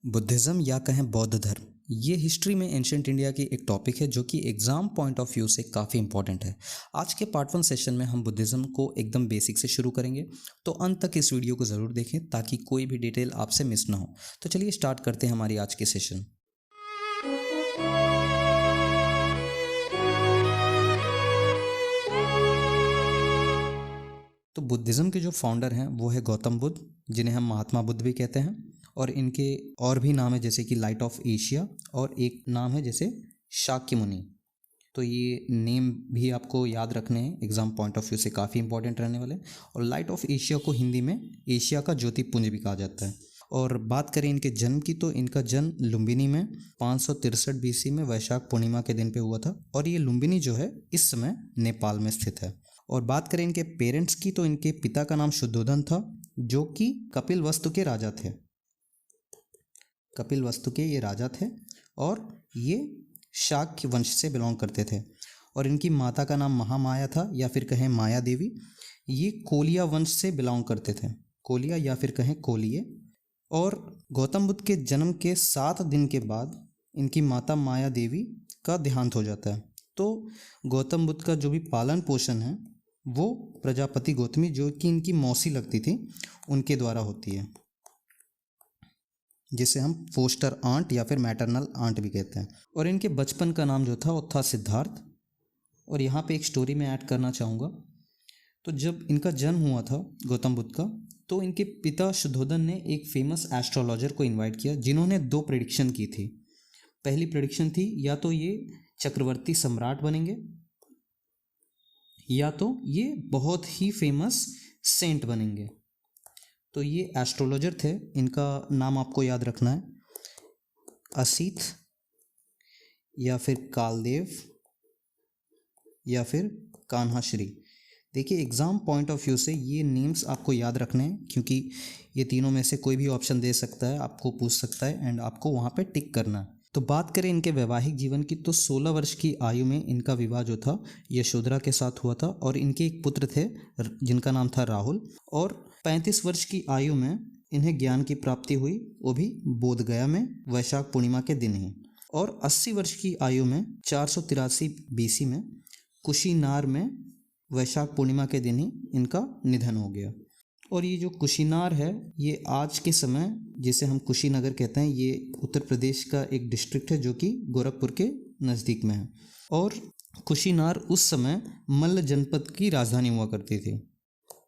Buddhism या कहें बौद्ध धर्म, ये हिस्ट्री में एंशंट इंडिया की एक टॉपिक है जो कि एग्ज़ाम पॉइंट ऑफ व्यू से काफ़ी इंपॉर्टेंट है। आज के पार्ट 1 सेशन में हम बुद्धिज़्म को एकदम बेसिक से शुरू करेंगे, तो अंत तक इस वीडियो को ज़रूर देखें ताकि कोई भी डिटेल आपसे मिस ना हो। तो चलिए स्टार्ट करते हैं हमारी आज की सेशन। तो बुद्धिज़्म के जो फाउंडर हैं वो है गौतम बुद्ध, जिन्हें हम महात्मा बुद्ध भी कहते हैं, और इनके और भी नाम है जैसे कि लाइट ऑफ एशिया, और एक नाम है जैसे शाक्य मुनि। तो ये नेम भी आपको याद रखने हैं, एग्जाम पॉइंट ऑफ व्यू से काफ़ी इंपॉर्टेंट रहने वाले। और लाइट ऑफ एशिया को हिंदी में एशिया का ज्योतिपुंज भी कहा जाता है। और बात करें इनके जन्म की, तो इनका जन्म लुम्बिनी में 563 बीसी में वैशाख पूर्णिमा के दिन पे हुआ था, और ये लुम्बिनी जो है इस समय नेपाल में स्थित है। और बात करें इनके पेरेंट्स की, तो इनके पिता का नाम शुद्धोधन था, जो कि कपिलवस्तु के राजा थे। कपिलवस्तु के ये राजा थे और ये शाक्य वंश से बिलोंग करते थे। और इनकी माता का नाम महामाया था, या फिर कहें माया देवी। ये कोलिया वंश से बिलोंग करते थे, कोलिया या फिर कहें कोलिये। और गौतम बुद्ध के जन्म के 7 दिन के बाद इनकी माता माया देवी का देहांत हो जाता है। तो गौतम बुद्ध का जो भी पालन पोषण है वो प्रजापति गौतमी, जो कि इनकी मौसी लगती थी, उनके द्वारा होती है, जिसे हम फोस्टर आंट या फिर मैटरनल आंट भी कहते हैं। और इनके बचपन का नाम जो था वो था सिद्धार्थ। और यहाँ पे एक स्टोरी मैं ऐड करना चाहूँगा। तो जब इनका जन्म हुआ था गौतम बुद्ध का, तो इनके पिता शुद्धोधन ने एक फेमस एस्ट्रोलॉजर को इनवाइट किया, जिन्होंने 2 प्रेडिक्शन की थी। पहली प्रेडिक्शन थी या तो ये चक्रवर्ती सम्राट बनेंगे, या तो ये बहुत ही फेमस सेंट बनेंगे। तो ये एस्ट्रोलॉजर थे, इनका नाम आपको याद रखना है, असित या फिर कालदेव या फिर कान्हाश्री। देखिए एग्ज़ाम पॉइंट ऑफ व्यू से ये नेम्स आपको याद रखने हैं, क्योंकि ये तीनों में से कोई भी ऑप्शन दे सकता है, आपको पूछ सकता है, एंड आपको वहाँ पे टिक करना है। तो बात करें इनके वैवाहिक जीवन की, तो 16 वर्ष की आयु में इनका विवाह जो था यशोधरा के साथ हुआ था। और इनके एक पुत्र थे जिनका नाम था राहुल। और 35 वर्ष की आयु में इन्हें ज्ञान की प्राप्ति हुई, वो भी बोधगया में वैशाख पूर्णिमा के दिन ही। और 80 वर्ष की आयु में 483 बीसी में कुशीनार में वैशाख पूर्णिमा के दिन ही इनका निधन हो गया। और ये जो कुशीनार है, ये आज के समय जिसे हम कुशीनगर कहते हैं, ये उत्तर प्रदेश का एक डिस्ट्रिक्ट है जो कि गोरखपुर के नज़दीक में है। और कुशीनार उस समय मल्ल जनपद की राजधानी हुआ करती थी।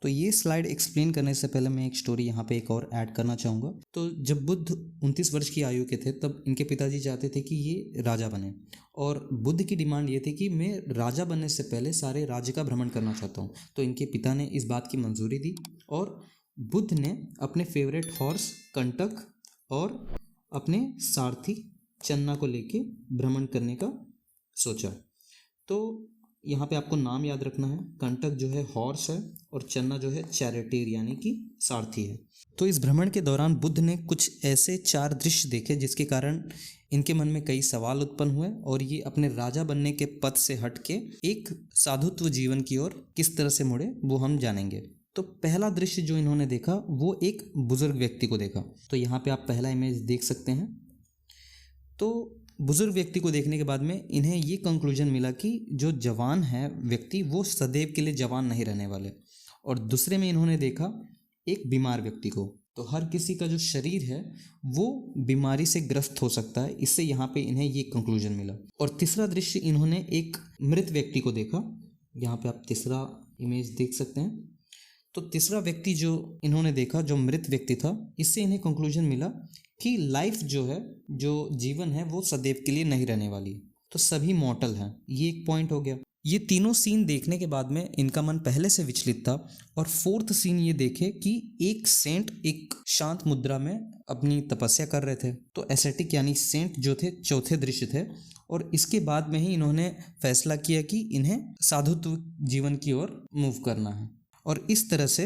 तो ये स्लाइड एक्सप्लेन करने से पहले मैं एक स्टोरी यहाँ पे एक और ऐड करना चाहूँगा। तो जब बुद्ध 29 वर्ष की आयु के थे, तब इनके पिताजी चाहते थे कि ये राजा बने। और बुद्ध की डिमांड ये थी कि मैं राजा बनने से पहले सारे राज्य का भ्रमण करना चाहता हूँ। तो इनके पिता ने इस बात की मंजूरी दी, और बुद्ध ने अपने फेवरेट हॉर्स कंटक और अपने सारथी चन्ना को लेके भ्रमण करने का सोचा। तो यहाँ पे आपको नाम याद रखना है, कंटक जो है हॉर्स है, और चन्ना जो है चैरिटेर यानी कि सारथी है। तो इस भ्रमण के दौरान बुद्ध ने कुछ ऐसे 4 दृश्य देखे जिसके कारण इनके मन में कई सवाल उत्पन्न हुए, और ये अपने राजा बनने के पथ से हटके एक साधुत्व जीवन की ओर किस तरह से मुड़े, वो हम जानेंगे। तो पहला दृश्य जो इन्होंने देखा वो एक बुजुर्ग व्यक्ति को देखा। तो यहाँ पे आप पहला इमेज देख सकते हैं। तो बुजुर्ग व्यक्ति को देखने के बाद में इन्हें ये कंक्लूजन मिला कि जो जवान है व्यक्ति, वो सदैव के लिए जवान नहीं रहने वाले। और दूसरे में इन्होंने देखा एक बीमार व्यक्ति को। तो हर किसी का जो शरीर है वो बीमारी से ग्रस्त हो सकता है, इससे यहाँ पे इन्हें ये कंक्लूजन मिला। और तीसरा दृश्य इन्होंने एक मृत व्यक्ति को देखा। यहाँ पे आप तीसरा इमेज देख सकते हैं। तो तीसरा व्यक्ति जो इन्होंने देखा, जो मृत व्यक्ति था, इससे इन्हें कंक्लूजन मिला कि लाइफ जो है, जो जीवन है, वो सदैव के लिए नहीं रहने वाली। तो सभी मॉर्टल हैं, ये एक पॉइंट हो गया। ये तीनों सीन देखने के बाद में इनका मन पहले से विचलित था। और 4th सीन ये देखे कि एक सेंट एक शांत मुद्रा में अपनी तपस्या कर रहे थे। तो एसेटिक यानी सेंट जो थे, चौथे दृश्य थे। और इसके बाद में ही इन्होंने फैसला किया कि इन्हें साधुत्व जीवन की ओर मूव करना है। और इस तरह से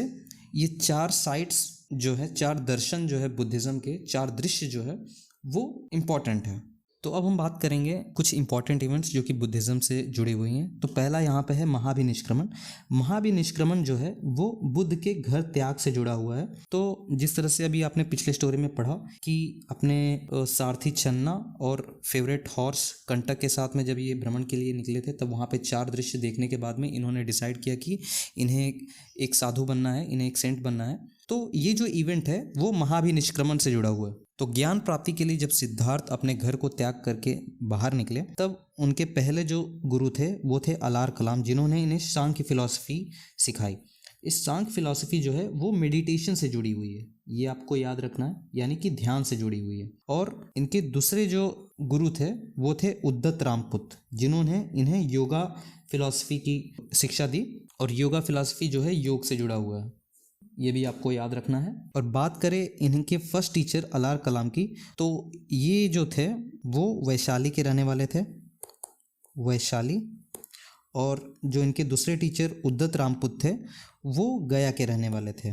ये 4 साइट्स जो है, 4 दर्शन जो है बुद्धिज़्म के, 4 दृश्य जो है वो इम्पॉर्टेंट है। तो अब हम बात करेंगे कुछ इंपॉर्टेंट इवेंट्स जो कि बुद्धिज़्म से जुड़ी हुई हैं। तो पहला यहाँ पे है महाभिनिष्क्रमण। महाभिनिष्क्रमण जो है वो बुद्ध के घर त्याग से जुड़ा हुआ है। तो जिस तरह से अभी आपने पिछले स्टोरी में पढ़ा कि अपने सारथी चन्ना और फेवरेट हॉर्स कंटक के साथ में जब ये भ्रमण के लिए निकले थे, तब वहाँ पे 4 दृश्य देखने के बाद में इन्होंने डिसाइड किया कि इन्हें एक साधु बनना है, इन्हें एक सेंट बनना है। तो ये जो इवेंट है वो महाभिनिष्क्रमण से जुड़ा हुआ है। तो ज्ञान प्राप्ति के लिए जब सिद्धार्थ अपने घर को त्याग करके बाहर निकले, तब उनके पहले जो गुरु थे वो थे अलार कलाम, जिन्होंने इन्हें सांख्य फिलॉसफी सिखाई। इस सांख्य फिलॉसफी जो है वो मेडिटेशन से जुड़ी हुई है, ये आपको याद रखना है, यानी कि ध्यान से जुड़ी हुई है। और इनके दूसरे जो गुरु थे वो थे उद्दत रामपुत, जिन्होंने इन्हें योगा फिलॉसफी की शिक्षा दी। और योगा फिलॉसफी जो है योग से जुड़ा हुआ है, ये भी आपको याद रखना है। और बात करें इनके फर्स्ट टीचर अलार कलाम की, तो ये जो थे वो वैशाली के रहने वाले थे, वैशाली। और जो इनके दूसरे टीचर उद्दत रामपुत थे वो गया के रहने वाले थे।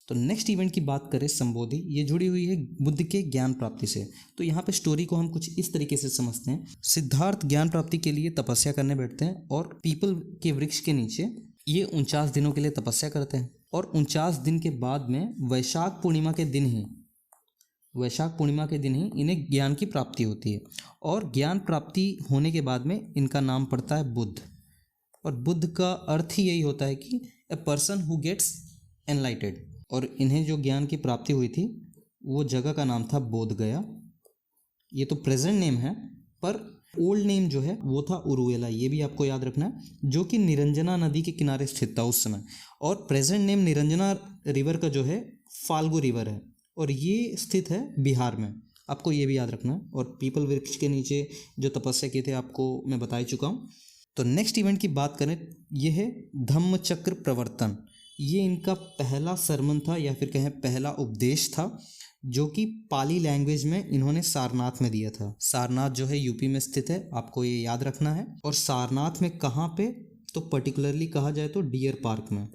तो नेक्स्ट इवेंट की बात करें संबोधि, ये जुड़ी हुई है बुद्ध के ज्ञान प्राप्ति से। तो यहाँ पे स्टोरी को हम कुछ इस तरीके से समझते हैं। सिद्धार्थ ज्ञान प्राप्ति के लिए तपस्या करने बैठते हैं और पीपल के वृक्ष के नीचे ये 49 दिनों के लिए तपस्या करते हैं। और 49 दिन के बाद में वैशाख पूर्णिमा के दिन ही इन्हें ज्ञान की प्राप्ति होती है। और ज्ञान प्राप्ति होने के बाद में इनका नाम पड़ता है बुद्ध। और बुद्ध का अर्थ ही यही होता है कि a person who gets enlightened. और इन्हें जो ज्ञान की प्राप्ति हुई थी वो जगह का नाम था बोध गया। ये तो प्रेजेंट नेम है, पर ओल्ड नेम जो है वो था उरुवेला, ये भी आपको याद रखना है, जो कि निरंजना नदी के किनारे स्थित था उस समय। और प्रेजेंट नेम निरंजना रिवर का जो है फाल्गु रिवर है, और ये स्थित है बिहार में, आपको ये भी याद रखना है। और पीपल वृक्ष के नीचे जो तपस्या किए थे आपको मैं बता ही चुका हूँ। तो नेक्स्ट इवेंट की बात करें, ये है धम्मचक्र प्रवर्तन। ये इनका पहला सरमन था, या फिर कहें पहला उपदेश था, जो कि पाली लैंग्वेज में इन्होंने सारनाथ में दिया था। सारनाथ जो है यूपी में स्थित है, आपको ये याद रखना है। और सारनाथ में कहाँ पे, तो पर्टिकुलरली कहा जाए तो डियर पार्क में।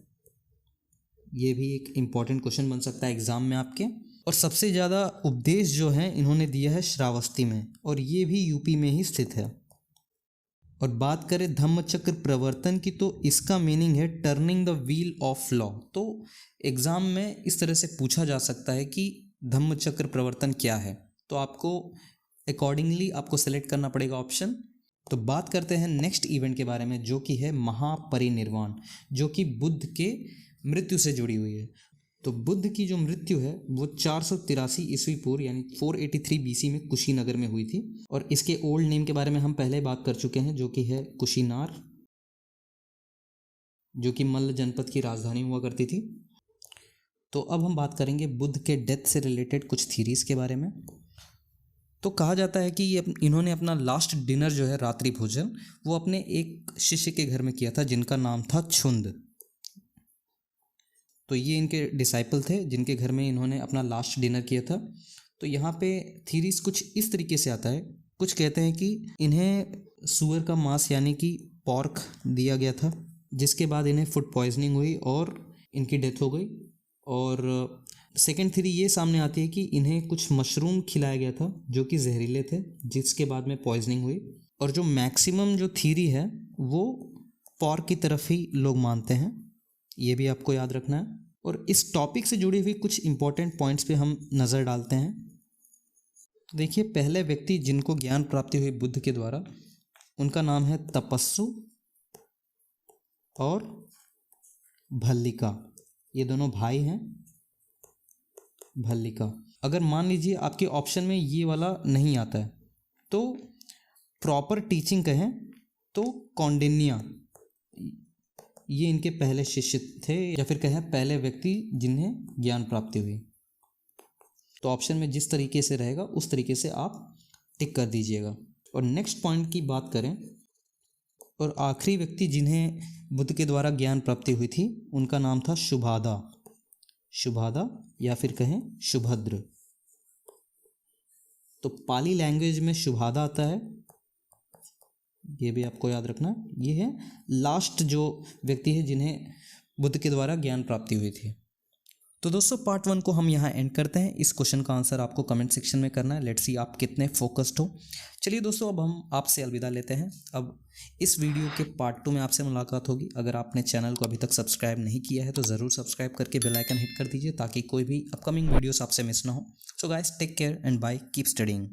ये भी एक इम्पॉर्टेंट क्वेश्चन बन सकता है एग्जाम में आपके। और सबसे ज़्यादा उपदेश जो है इन्होंने दिया है श्रावस्ती में, और ये भी यूपी में ही स्थित है। और बात करें धम्मचक्र प्रवर्तन की, तो इसका मीनिंग है turning the wheel of law. तो एग्ज़ाम में इस तरह से पूछा जा सकता है कि धम्मचक्र प्रवर्तन क्या है, तो आपको अकॉर्डिंगली आपको सेलेक्ट करना पड़ेगा ऑप्शन। तो बात करते हैं नेक्स्ट इवेंट के बारे में, जो कि है महापरिनिर्वाण, जो कि बुद्ध के मृत्यु से जुड़ी हुई है। तो बुद्ध की जो मृत्यु है वो 483 ईस्वी पूर्व यानी 483 बीसी में कुशीनगर में हुई थी। और इसके ओल्ड नेम के बारे में हम पहले बात कर चुके हैं, जो कि है कुशीनार, जो कि मल्ल जनपद की राजधानी हुआ करती थी। तो अब हम बात करेंगे बुद्ध के डेथ से रिलेटेड कुछ थीरीज के बारे में। तो कहा जाता है कि इन्होंने अपना लास्ट डिनर जो है, रात्रि भोजन, वो अपने एक शिष्य के घर में किया था जिनका नाम था छुंद। तो ये इनके डिसाइपल थे जिनके घर में इन्होंने अपना लास्ट डिनर किया था। तो यहाँ पे थीरीज कुछ इस तरीके से आता है। कुछ कहते हैं कि इन्हें सूअर का मांस यानी कि पॉर्क दिया गया था, जिसके बाद इन्हें फूड पॉइजनिंग हुई और इनकी डेथ हो गई। और सेकेंड थ्योरी ये सामने आती है कि इन्हें कुछ मशरूम खिलाया गया था जो कि जहरीले थे, जिसके बाद में पॉइजनिंग हुई। और जो मैक्सिमम जो थ्योरी है वो पॉर्क की तरफ ही लोग मानते हैं, ये भी आपको याद रखना है। और इस टॉपिक से जुड़ी हुई कुछ इंपॉर्टेंट पॉइंट्स पे हम नज़र डालते हैं। तो देखिए, पहले व्यक्ति जिनको ज्ञान प्राप्ति हुई बुद्ध के द्वारा, उनका नाम है तपस्सु और भल्लिका। ये दोनों भाई हैं, भल्लिका। अगर मान लीजिए आपके ऑप्शन में ये वाला नहीं आता है, तो प्रॉपर टीचिंग कहें तो कौंडिन्य, ये इनके पहले शिष्य थे, या फिर कहें पहले व्यक्ति जिन्हें ज्ञान प्राप्ति हुई। तो ऑप्शन में जिस तरीके से रहेगा उस तरीके से आप टिक कर दीजिएगा। और नेक्स्ट पॉइंट की बात करें, और आखिरी व्यक्ति जिन्हें बुद्ध के द्वारा ज्ञान प्राप्ति हुई थी, उनका नाम था शुभादा, शुभादा या फिर कहें शुभद्र। तो पाली लैंग्वेज में शुभादा आता है, ये भी आपको याद रखना। ये है लास्ट जो व्यक्ति है जिन्हें बुद्ध के द्वारा ज्ञान प्राप्ति हुई थी। तो दोस्तों पार्ट 1 को हम यहाँ एंड करते हैं। इस क्वेश्चन का आंसर आपको कमेंट सेक्शन में करना है। लेट्स सी आप कितने फोकस्ड हो। चलिए दोस्तों, अब हम आपसे अलविदा लेते हैं। अब इस वीडियो के पार्ट 2 में आपसे मुलाकात होगी। अगर आपने चैनल को अभी तक सब्सक्राइब नहीं किया है तो ज़रूर सब्सक्राइब करके बेल आइकन हिट कर दीजिए ताकि कोई भी अपकमिंग वीडियोस आपसे मिस ना हो। So guys, take care and bye, keep studying.